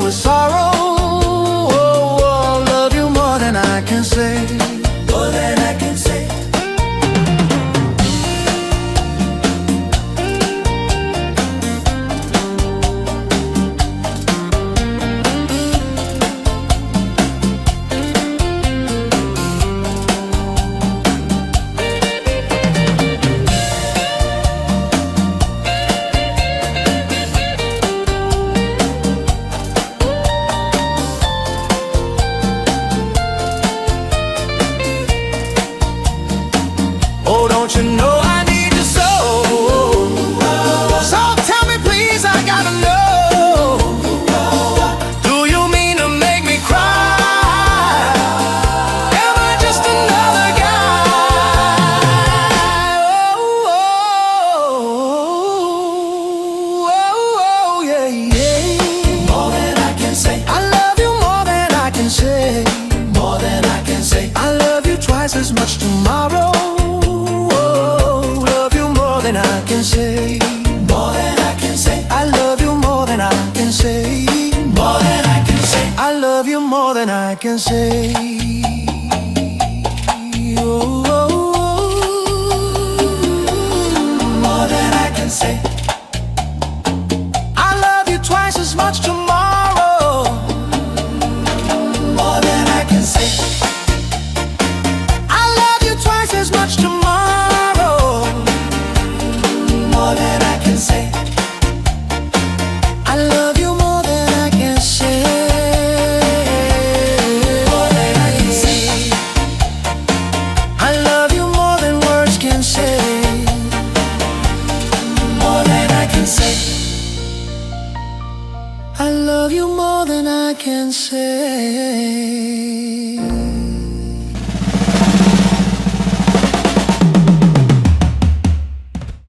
with sorrow. Oh, love you more than I can say. More than I can say. Oh, don't you know I need you so? So tell me please, I gotta know. Do you mean to make me cry? Am I just another guy? Oh, yeah, yeah. More than I can say. I love you more than I can say. More than I can say. I love you twice as much tomorrow. Than I can say, more than I can say. I love you more than I can say, more than I can say. I love you more than I can say. Oh, more than I can say. I love you twice as much tomorrow. More than I can say. I love you twice as much tomorrow. More than I can say. I love you more than I can say. More than I can say. I love you more than words can say. More than I can say. I love you more than I can say.